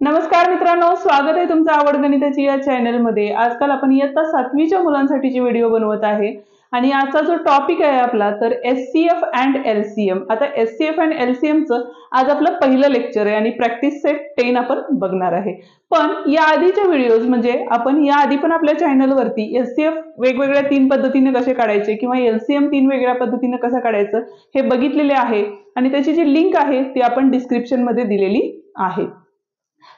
नमस्कार मित्रांनो, स्वागत आहे तुमचं आवड गणिताची या चॅनलमध्ये। आजकाल आपण इयत्ता 7वीच्या मुलांसाठीची व्हिडिओ बनवत आहे आणि आजचा जो टॉपिक आहे आपला तर एचसीएफ अँड एलसीएम। आता एचसीएफ अँड एलसीएम चं आज आपलं पहिलं लेक्चर आहे आणि प्रॅक्टिस सेट 10 आपण बघणार आहे। पण या आधीच्या व्हिडिओज म्हणजे आपण या आधी पण आपल्या चॅनलवरती एचसीएफ वेगवेगळ्या 3 पद्धतीने कसे काढायचे किंवा एलसीएम 3 वेगळ्या पद्धतीने कसं काढायचं हे बघितलेले आहे आणि त्याची जी लिंक आहे ती आपण डिस्क्रिप्शन मध्ये दिलेली आहे।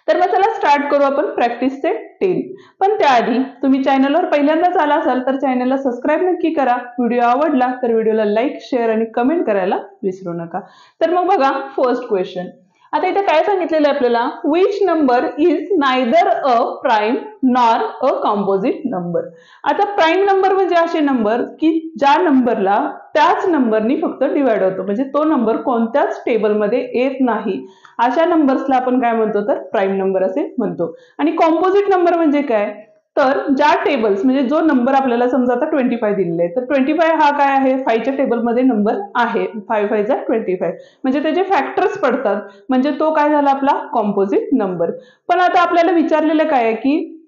तर मग चला स्टार्ट करू आपण प्रॅक्टिस सेट 10। पण त्याआधी तुम्ही चॅनलवर पहिल्यांदाच आला असाल तर चॅनलला सबस्क्राइब नक्की करा। व्हिडिओ आवडला तर व्हिडिओला लाईक, शेअर आणि कमेंट करायला विसरू नका। तर मग बघा फर्स्ट क्वेश्चन। आता इथे काय सांगितलेलं आहे आपल्याला, which number is neither a prime nor a composite number। आता प्राइम नंबर म्हणजे असे नंबर की ज्या नंबरला त्याच नंबरनी फक्त डिवाइड होतो, म्हणजे तो नंबर कोणत्याच टेबलमध्ये येत नाही अशा नंबर्सला आपण काय म्हणतो तर प्राइम नंबर असे म्हणतो। आणि कॉम्पोजिट नंबर म्हणजे काय तर ज्या टेबल्स म्हणजे जो नंबर आपल्याला समजा आता 25 दिलेला आहे तर 25 हा काय आहे 5 च्या टेबलमध्ये नंबर आहे, 5 5 जा 25 म्हणजे त्याचे फॅक्टर्स पडतात, म्हणजे तो काय झाला आपला कॉम्पोजिट नंबर। पण आता आपल्याला विचारलेलं काय आहे की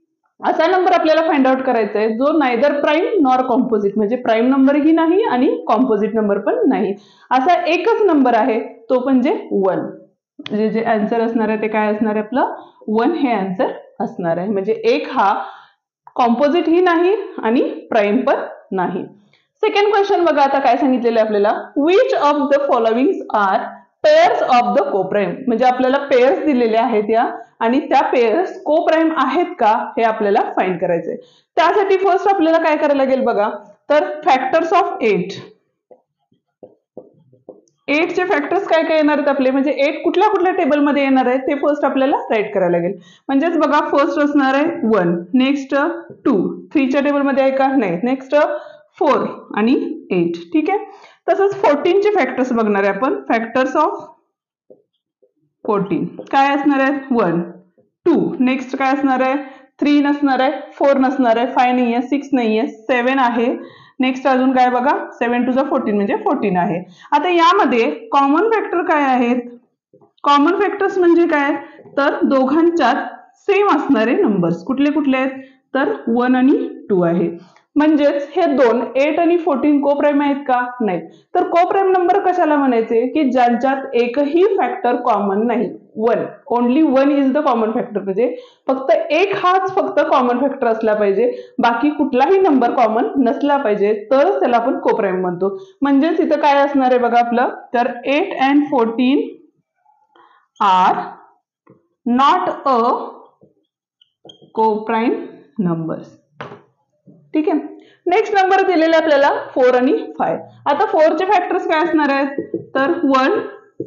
असा नंबर आपल्याला फाइंड आउट करायचा आहे जो नायदर प्राइम नॉर कॉम्पोजिट म्हणजे प्राइम नंबरही नाही आणि कॉम्पोजिट नंबर पण नाही, असा एकच नंबर आहे तो म्हणजे 1। म्हणजे जे आन्सर असणार आहे ते काय असणार आहे आपलं 1 हे आन्सर असणार आहे। म्हणजे 1 हा कॉम्पोजिट ही नाही आणि प्राइम पण नाही। सेकंड क्वेश्चन बघा आता काय सांगितलेलं आहे आपल्याला, which of the following are pairs of the co-prime। म्हणजे आपल्याला पेयर्स दिलेले आहेत या आणि त्या पेयर्स को-प्राइम आहेत का हे आपल्याला फाइंड करायचंय। त्यासाठी फर्स्ट आपल्याला काय करायला लागेल बघा तर फॅक्टर्स ऑफ 8 चे फॅक्टर्स काय काय येणार आहेत आपले, म्हणजे 8 कुठल्या कुठल्या टेबलमध्ये येणार आहे ते फर्स्ट आपल्याला राईट करायला लागेल। म्हणजेच बघा फर्स्ट असणार आहे 1, नेक्स्ट 2, 3 च्या टेबलमध्ये आहे का नाही, नेक्स्ट 4 आणि 8, ठीक आहे। तसंच 14 चे फॅक्टर्स बघणार आहे आपण, फॅक्टर्स ऑफ 14 काय असणार आहेत 1, 2, नेक्स्ट काय असणार आहे 3 नसणार आहे, 4 नसणार आहे, 5 नाहीये, 6 नाहीये, 7 आहे, नेक्स्ट अजून काय बघा 7 2 14 म्हणजे 14 आहे। आता यामध्ये कॉमन फॅक्टर काय आहेत, कॉमन फॅक्टर्स म्हणजे काय तर दोघांच्यात सेम असणारे नंबर्स कुठले कुठले आहेत तर 1 आणि 2 आहे। म्हणजेच हे दोन 8 आणि 14 को-प्राइम आहेत का नाही, तर को-प्राइम नंबर कशाला म्हणायचे की ज्यांच्यात एकही फॅक्टर कॉमन नाही, 1 only 1 is the common factor, म्हणजे फक्त एक हाच फक्त कॉमन फॅक्टर असला पाहिजे, बाकी कुठलाही नंबर कॉमन नसला पाहिजे तरच त्याला आपण को-प्राइम म्हणतो। म्हणजेच इथं काय असणार आहे बघा आपलं तर 8 and 14 are not a coprime numbers, ठीक आहे। नेक्स्ट नंबर दिलेला आपल्याला 4 आणि 5। आता 4 चे फॅक्टर्स काय असणार आहेत तर 1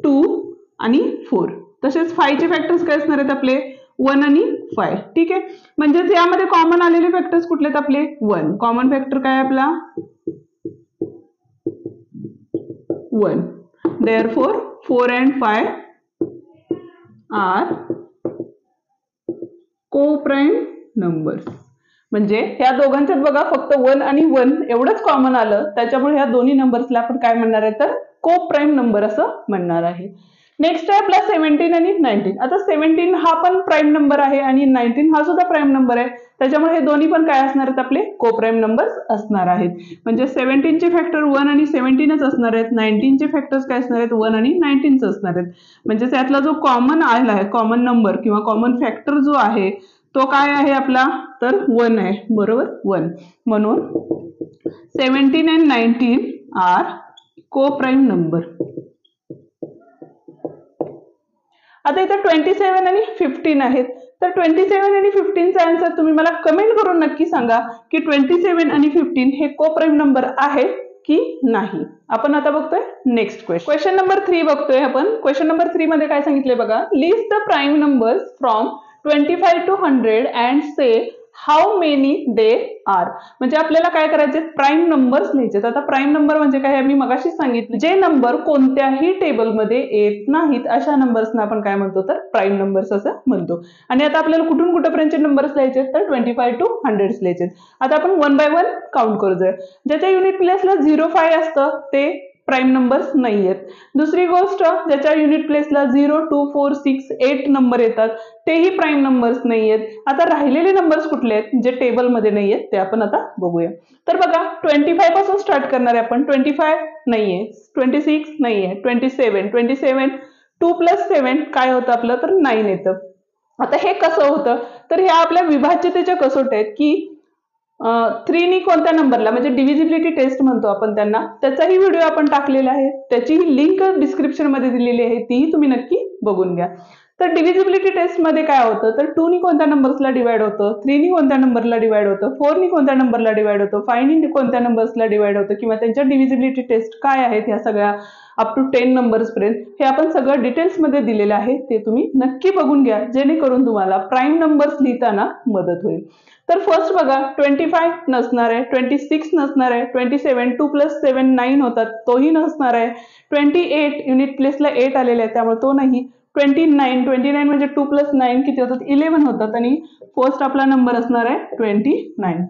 2 आणि 4, तसेच 5 चे फॅक्टर्स काय असणार आहेत आपले 1 आणि 5, ठीक आहे। म्हणजे यामध्ये कॉमन आलेले फॅक्टर्स कुठले आहेत आपले 1, कॉमन फॅक्टर काय आपला 1, therefore 4 and 5 are coprime numbers. म्हणजे ह्या दोघांच्यात बघा फक्त 1 आणि 1 एवढंच कॉमन आलं, त्याच्यामुळे ह्या दोन्ही नंबर्सला आपण काय म्हणणार आहे तर को-प्राइम नंबर असं म्हणणार आहे। नेक्स्ट आहे आपला 17 आणि 19। आता 17 हा पण प्राइम नंबर आहे आणि 19 हा सुद्धा प्राइम नंबर आहे, त्याच्यामुळे हे दोन्ही पण काय असणार आहेत आपले को-प्राइम नंबर्स असणार आहेत। म्हणजे 17 चे फॅक्टर 1 आणि 17च असणार आहेत, 19 चे फॅक्टर्स काय असणार आहेत 1 आणि 19च असणार आहेत। म्हणजे त्यातला जो कॉमन आला आहे कॉमन नंबर किंवा कॉमन फॅक्टर जो आहे तो काय आहे आपला तर 1 आहे, बरोबर 1। म्हणून 17 and 19 आर को-प्राइम नंबर। आता इथे 27 आणि 15 आहेत, तर 27 आणि 15 चा आन्सर तुम्ही मला कमेंट करून नक्की सांगा की 27 आणि 15 हे को-प्राइम नंबर आहेत की नाही। आपण आता बघतोय नेक्स्ट क्वेश्चन नंबर 3 बघतोय आपण। क्वेश्चन नंबर 3 मध्ये काय सांगितलंय बघा, list the prime numbers from 25 to 100 and say how many there are। म्हणजे आपल्याला काय करायचे प्राइम नंबर्स लिहायचे। आता प्राइम नंबर म्हणजे काय मी मगाशी सांगितलं, जे नंबर कोणत्याही टेबलमध्ये येत नाहीत अशा नंबर्सना आपण काय म्हणतो तर प्राइम नंबर्स असं म्हणतो। आणि आता आपल्याला कुठून कुठपर्यंतचे नंबर्स लिहायचे तर 25 to 100 लिहायचे। आता आपण 1 by 1 काउंट करू जाऊया। ज्याच्या युनिट प्लेसला 05 असतं ते प्राईम नंबर्स नाही आहेत। दुसरी गोष्ट, ज्याच्या युनिट प्लेसला 0, 2, 4, 6, 8 नंबर येतात तेही प्राईम नंबर्स नाही आहेत। आता राहिलेले नंबर्स कुठले आहेत जे टेबलमध्ये नाही आहेत ते आपण आता बघूया। तर बघा 25 पासून स्टार्ट करणार आहे आपण। 25 नाहीये, 26 नाहीये, 27 2 + 7 काय होतं आपलं तर 9 येतं। आता हे कसं होतं तर ह्या आपल्या विभाज्यतेच्या कसोट्या आहेत की 3 नी कोणत्या नंबरला, म्हणजे डिव्हिजिबिलिटी टेस्ट म्हणतो आपण त्यांना, त्याचाही व्हिडिओ आपण टाकलेला आहे, त्याचीही लिंक डिस्क्रिप्शन मध्ये दिलेली आहे, तीही तुम्ही नक्की बघून घ्या। तर डिव्हिजिबिलिटी टेस्ट मध्ये काय होतं तर 2 नी कोणत्या नंबर्सला डिवाइड होतं, 3 नी कोणत्या नंबरला डिवाइड होतं, 4 नी कोणत्या नंबरला डिवाइड होतं, 5 नी कोणत्या नंबर्सला डिवाइड होतं, किंवा त्यांच्या डिव्हिजिबिलिटी टेस्ट काय आहेत ह्या सगळ्या अप टू 10 नंबर्स पर्यंत हे आपण सगळं डिटेल्स मध्ये दिलेलं आहे, ते तुम्ही नक्की बघून घ्या जेणेकरून तुम्हाला प्राईम नंबर्स लिहिताना मदत होईल। तर फर्स्ट बघा 25 नसणार आहे, 26 नसणार आहे, 27 2 + 7 9 होतात तोही नसणार आहे, 28 युनिट प्लेसला 8 आलेले आहे त्यामुळे तो नाही, 29 म्हणजे 2 + 9 किती होतात 11 होतात आणि फर्स्ट आपला नंबर असणार आहे 29।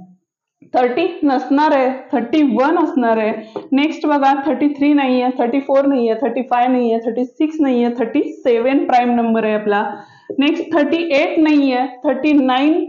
30 नसणार आहे, 31 असणार आहे। नेक्स्ट बघा 33 नाहीये, 34 नाहीये, 35 नाहीये, 36 नाहीये, 37 प्राईम नंबर आहे आपला। नेक्स्ट 38 नाहीये, 39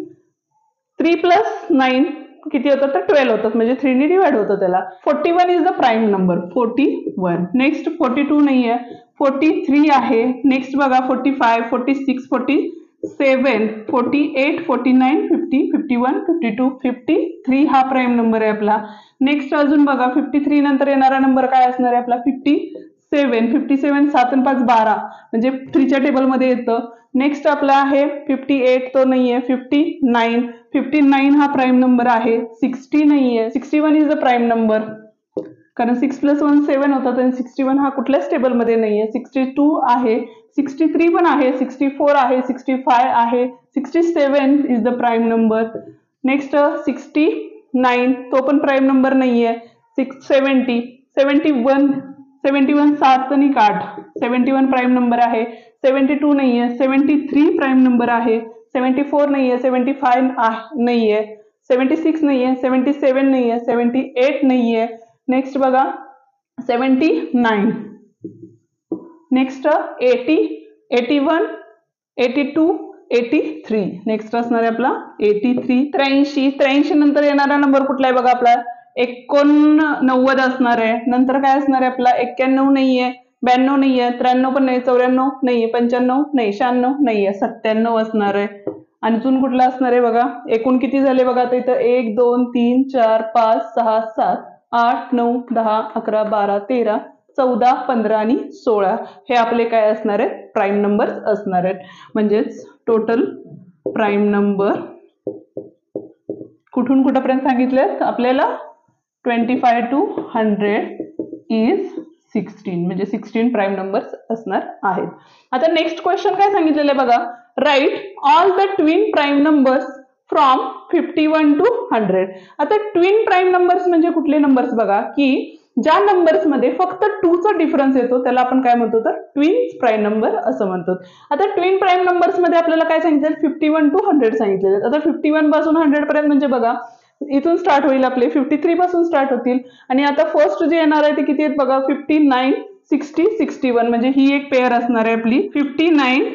3 + 9 किती होतं तर 12 होतात, म्हणजे 3 ने डिवाइड होतं त्याला। 41 is the prime number, 41। Next 42 नाहीये, 43 आहे। नेक्स्ट बघा 45 46 47 48 49 50 51 52 53 हा प्राईम नंबर आहे आपला। नेक्स्ट अजून बघा 53 नंतर येणारा नंबर काय असणार आहे आपला 57 7 आणि 5 12 म्हणजे 3 च्या टेबल मध्ये येतं। नेक्स्ट आपला आहे 58 तो नाहीये, 59 हा प्राईम नंबर आहे, 60 नाहीये, 61 इज द प्राईम नंबर कारण 6 + 1 7 होतात आणि 61 हा कुठल्याच टेबल मध्ये नाहीये। 62 आहे, 63 पण आहे, 64 आहे, 65 आहे, 67 is the prime number. Next 69 तो पण प्राईम नंबर नाहीये, 70 71 7 आणि 8 71 प्राईम नंबर आहे, 72 नाहीये, 73 प्राईम नंबर आहे, 74 नाहीये, 75 नाहीये, 76 नाहीये, 77 नाहीये, 78 नाहीये। नेक्स्ट बघा 79, नेक्स्ट 80 81 82 83, नेक्स्ट असणार आहे आपला 83। 83 नंतर येणारा नंबर कुठला आहे बघा आपला 89 असणार आहे। नंतर काय असणार आहे आपला 91 नाहीये, 92 नाहीये, 93 पण नाही, 94 नाहीये, 95 नाही, 96 नाहीये, 97 असणार आहे। आणि अजून कुठला असणार आहे बघा, एकूण किती झाले बघा आता इथं 1 2 3 4 5 6 7 8 9 10 11 12 13 14 15 आणि 16 हे आपले काय असणार आहेत प्राईम नंबर असणार आहेत। म्हणजेच टोटल प्राईम नंबर कुठून कुठपर्यंत सांगितले आपल्याला 25 to 100 इज 16 म्हणजे 16 प्राईम नंबर्स असणार आहेत। आता नेक्स्ट क्वेश्चन काय सांगितलेलं आहे बघा, write all the twin prime numbers from 51 to 100। आता ट्विन प्राईम नंबर्स म्हणजे कुठले नंबर्स बघा की ज्या नंबर्स मध्ये फक्त 2 चा डिफरन्स येतो त्याला आपण काय म्हणतो तर ट्विन प्राईम नंबर असं म्हणतो। आता ट्विन प्राईम नंबर्स मध्ये आपल्याला काय सांगितलं 51 to 100 सांगितलेलं आहे। आता 51 पासून 100 पर्यंत म्हणजे बघा इथून स्टार्ट होईल आपले 53 पासून स्टार्ट होतील आणि आता फर्स्ट जे येणार आहे ते किती आहेत बघा 59 60 61 म्हणजे ही एक पेअर असणार आहे आपली 59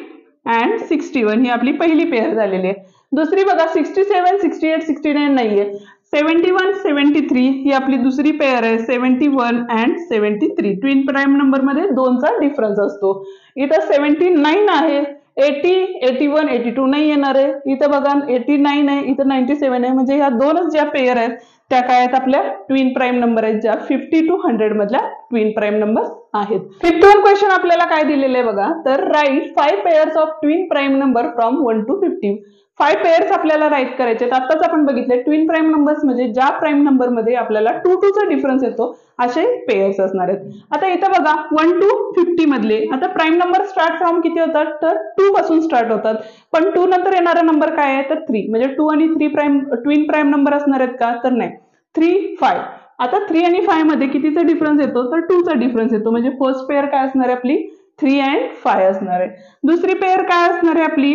and 61 ही आपली पहिली पेअर झालेली आहे। दुसरी बघा 67 68 69 नाहीये, 71 73 ही आपली दुसरी पेअर आहे 71 and 73 ट्विन प्राईम नंबर मध्ये 2 चा डिफरन्स असतो। इथं 79 आहे, 80 81 82 नाही येणार आहे, इथं बघा 89 आहे, इथं 97 आहे, म्हणजे ह्या दोनच ज्या पेअर आहेत त्या काय आहेत आपल्या ट्विन प्राईम नंबर आहेत ज्या 50 to 100 मधल्या ट्विन प्राईम नंबर आहेत। 51 क्वेश्चन आपल्याला काय दिलेलं आहे बघा, तर write 5 pairs of twin prime number from 1 to 50। 5 pairs आपल्याला राईट करायचे आहेत। आताच आपण बघितले ट्विन प्राईम नंबर्स म्हणजे ज्या प्राईम नंबर मध्ये आपल्याला 2 चा डिफरन्स येतो असे पेअर्स असणार आहेत। आता इथं बघा 1 to 50 मधले आता प्राईम नंबर स्टार्ट फ्रॉम किती होतात तर 2 पासून स्टार्ट होतात, पण 2 नंतर येणारा नंबर काय आहे तर 3 म्हणजे 2 आणि 3 प्राईम ट्विन प्राईम नंबर असणार आहेत का तर नाही, 3 5। आता 3 आणि 5 मध्ये कितीचा डिफरन्स येतो तर 2 चा डिफरन्स येतो, म्हणजे फर्स्ट पेअर काय असणार आहे आपली 3 and 5 असणार आहे। दुसरी पेअर काय असणार आहे आपली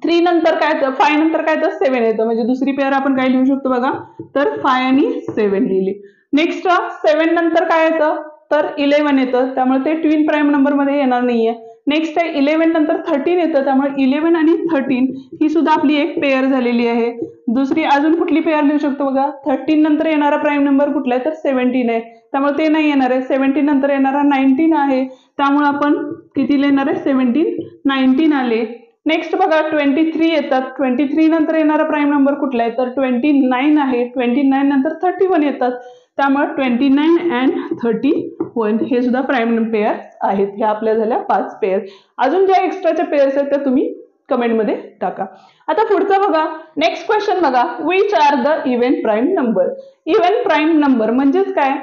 3 नंतर काय 5 नंतर काय तर 7 येतं, म्हणजे दुसरी पेअर आपण काय लिहू शकतो बघा तर 5 आणि 7 लिहिली। नेक्स्ट 7 नंतर काय येतं तर 11 येतं, त्यामुळे ते ट्विन प्राईम नंबर मध्ये येणार नाहीये. नेक्स्ट आहे 11 नंतर 13 येतं, त्यामुळे 11 आणि 13 ही सुद्धा आपली एक पेअर झालेली आहे. दुसरी अजून कुठली पेअर लिहू शकतो बघा, 13 नंतर येणारा प्राईम नंबर कुठला आहे तर 17 आहे, त्यामुळे ते नाही येणार आहे. 17 नंतर येणारा 19 आहे, त्यामुळे आपण किती लिहिणार आहे 17, 19 आले. नेक्स्ट बघा 23 येतात, 23 नंतर येणारा प्राईम नंबर कुठला आहे तर 29 आहे. 29 नंतर 31 येतात, त्यामुळे 29 अँड 31 हे सुद्धा प्राईम पेअर आहेत. ह्या आपल्या झाल्या 5 पेअर. अजून ज्या एक्स्ट्राच्या पेअर्स आहेत त्या तुम्ही कमेंटमध्ये टाका. आता पुढचं बघा, नेक्स्ट क्वेश्चन बघा, which are the even prime number. Even prime number म्हणजेच काय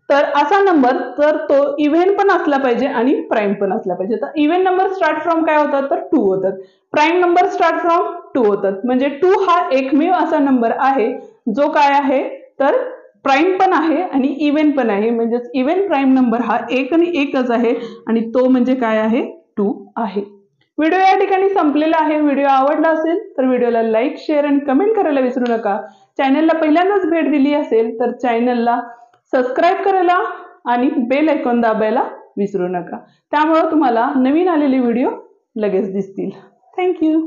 तर असा नंबर तर तो इव्हन पण असला पाहिजे आणि प्राईम पण असला पाहिजे. तर इव्हन नंबर स्टार्ट फ्रॉम काय होतात तर 2 होतात, प्राईम नंबर स्टार्ट फ्रॉम 2 होतात. म्हणजे 2 हा एकमेव असा नंबर आहे जो काय आहे तर प्राईम पण आहे आणि इव्हन पण आहे. म्हणजेच इव्हन प्राईम नंबर हा एक आणि एकच आहे आणि तो म्हणजे काय आहे 2 आहे. व्हिडिओ या ठिकाणी संपलेला आहे. व्हिडिओ आवडला असेल तर व्हिडिओला लाईक, शेअर आणि कमेंट करायला विसरू नका. चॅनलला पहिल्यांदाच भेट दिली असेल तर चॅनलला सबस्क्राईब करायला आणि बेल आयकॉन दाबायला विसरू नका. त्यामुळे तुम्हाला नवीन आलेले व्हिडिओ लगेच दिसतील. थँक्यू.